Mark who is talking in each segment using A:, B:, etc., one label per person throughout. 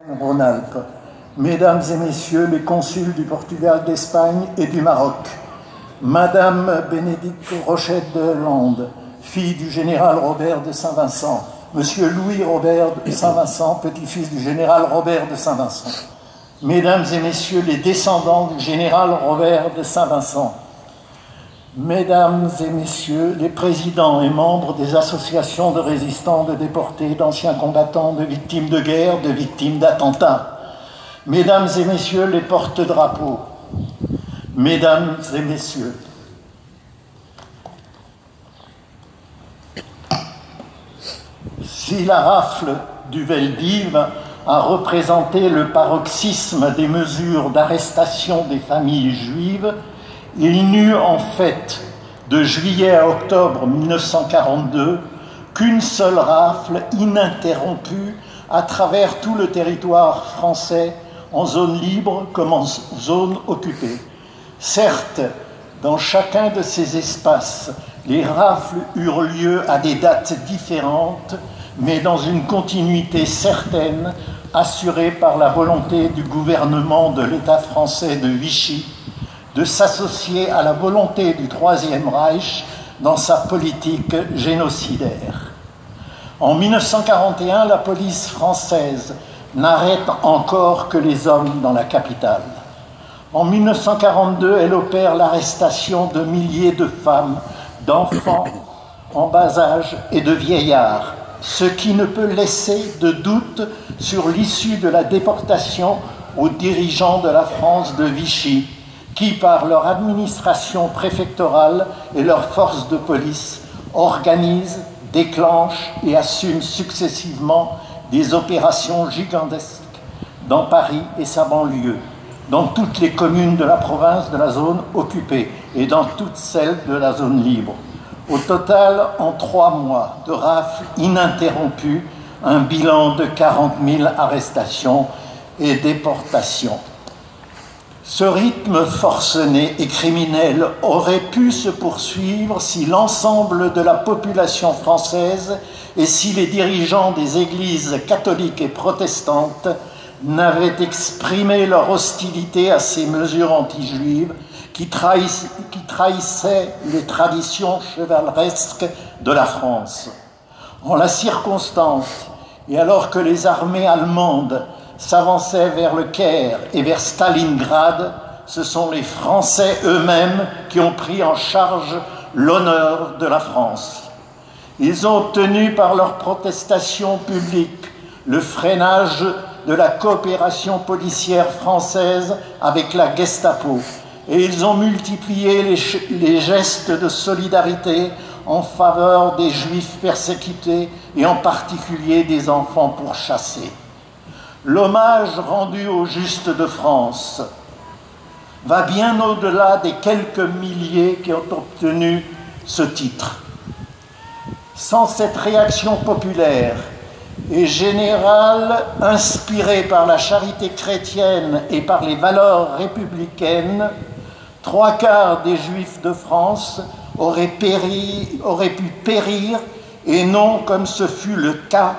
A: Rhône-Alpes, Mesdames et Messieurs les consuls du Portugal, d'Espagne et du Maroc, Madame Bénédicte Rochette de Hollande, fille du général Robert de Saint-Vincent, Monsieur Louis Robert de Saint-Vincent, petit-fils du général Robert de Saint-Vincent, Mesdames et Messieurs les descendants du général Robert de Saint-Vincent, Mesdames et Messieurs les présidents et membres des associations de résistants, de déportés, d'anciens combattants, de victimes de guerre, de victimes d'attentats, Mesdames et Messieurs les porte-drapeaux, Mesdames et Messieurs, si la rafle du Veldiv a représenté le paroxysme des mesures d'arrestation des familles juives, il n'eut en fait, de juillet à octobre 1942, qu'une seule rafle ininterrompue à travers tout le territoire français, en zone libre comme en zone occupée. Certes, dans chacun de ces espaces, les rafles eurent lieu à des dates différentes, mais dans une continuité certaine, assurée par la volonté du gouvernement de l'État français de Vichy de s'associer à la volonté du Troisième Reich dans sa politique génocidaire. En 1941, la police française n'arrête encore que les hommes dans la capitale. En 1942, elle opère l'arrestation de milliers de femmes, d'enfants en bas âge et de vieillards, ce qui ne peut laisser de doute sur l'issue de la déportation aux dirigeants de la France de Vichy, qui, par leur administration préfectorale et leurs forces de police, organisent, déclenchent et assument successivement des opérations gigantesques dans Paris et sa banlieue, dans toutes les communes de la province de la zone occupée et dans toutes celles de la zone libre. Au total, en 3 mois de rafles ininterrompues, un bilan de 40 000 arrestations et déportations. Ce rythme forcené et criminel aurait pu se poursuivre si l'ensemble de la population française et si les dirigeants des églises catholiques et protestantes n'avaient exprimé leur hostilité à ces mesures anti-juives qui trahissaient les traditions chevaleresques de la France. En la circonstance, et alors que les armées allemandes s'avançaient vers le Caire et vers Stalingrad, ce sont les Français eux-mêmes qui ont pris en charge l'honneur de la France. Ils ont obtenu par leur protestation publique le freinage de la coopération policière française avec la Gestapo et ils ont multiplié les gestes de solidarité en faveur des Juifs persécutés et en particulier des enfants pourchassés. L'hommage rendu aux Justes de France va bien au-delà des quelques milliers qui ont obtenu ce titre. Sans cette réaction populaire et générale, inspirée par la charité chrétienne et par les valeurs républicaines, 3/4 des Juifs de France auraient pu périr, et non, comme ce fut le cas,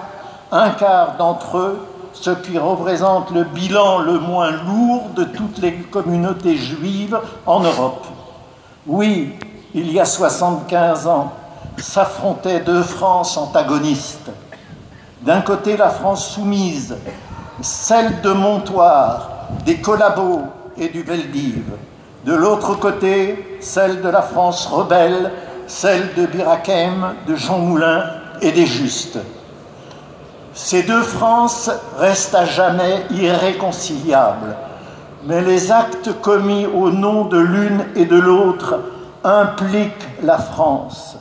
A: 1/4 d'entre eux, ce qui représente le bilan le moins lourd de toutes les communautés juives en Europe. Oui, il y a 75 ans, s'affrontaient 2 Frances antagonistes. D'un côté, la France soumise, celle de Montoire, des collabos et du Veldiv. De l'autre côté, celle de la France rebelle, celle de Bir Hakeim, de Jean Moulin et des Justes. Ces 2 Frances restent à jamais irréconciliables, mais les actes commis au nom de l'une et de l'autre impliquent la France.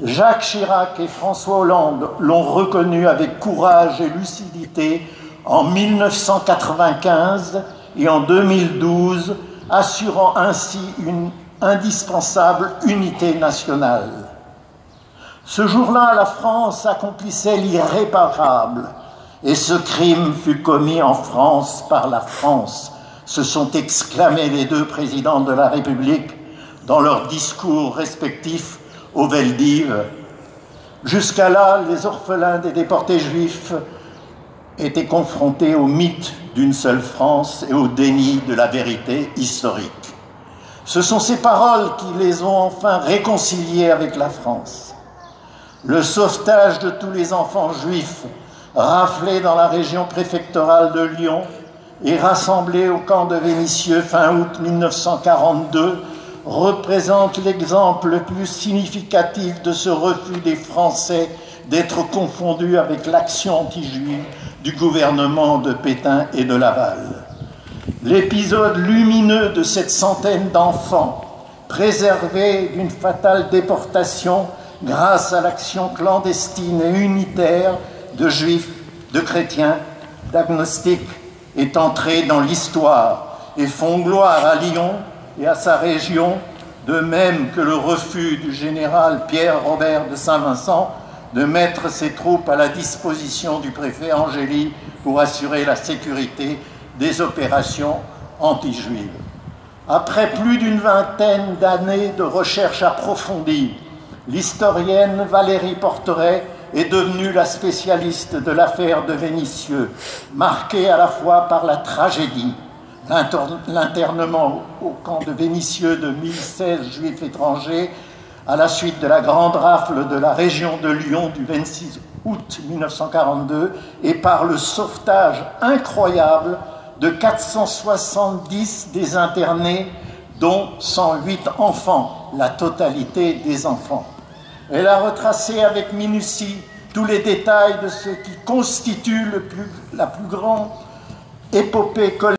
A: Jacques Chirac et François Hollande l'ont reconnu avec courage et lucidité en 1995 et en 2012, assurant ainsi une indispensable unité nationale. Ce jour-là, la France accomplissait l'irréparable, et ce crime fut commis en France par la France, se sont exclamés les 2 présidents de la République dans leurs discours respectifs au Veldiv. Jusqu'à là, les orphelins des déportés juifs était confronté au mythe d'une seule France et au déni de la vérité historique. Ce sont ces paroles qui les ont enfin réconciliés avec la France. Le sauvetage de tous les enfants juifs raflés dans la région préfectorale de Lyon et rassemblés au camp de Vénissieux fin août 1942 représente l'exemple le plus significatif de ce refus des Français d'être confondus avec l'action anti-juive du gouvernement de Pétain et de Laval. L'épisode lumineux de cette centaine d'enfants préservés d'une fatale déportation grâce à l'action clandestine et unitaire de juifs, de chrétiens, d'agnostiques est entré dans l'histoire et font gloire à Lyon et à sa région, de même que le refus du général Pierre-Robert de Saint-Vincent de mettre ses troupes à la disposition du préfet Angély pour assurer la sécurité des opérations anti-juives. Après plus d'une vingtaine d'années de recherche approfondie, l'historienne Valérie Porteret est devenue la spécialiste de l'affaire de Vénissieux, marquée à la fois par la tragédie, l'internement au camp de Vénissieux de 1016 juifs étrangers à la suite de la grande rafle de la région de Lyon du 26 août 1942 et par le sauvetage incroyable de 470 des internés, dont 108 enfants, la totalité des enfants. Elle a retracé avec minutie tous les détails de ce qui constitue la plus grande épopée collective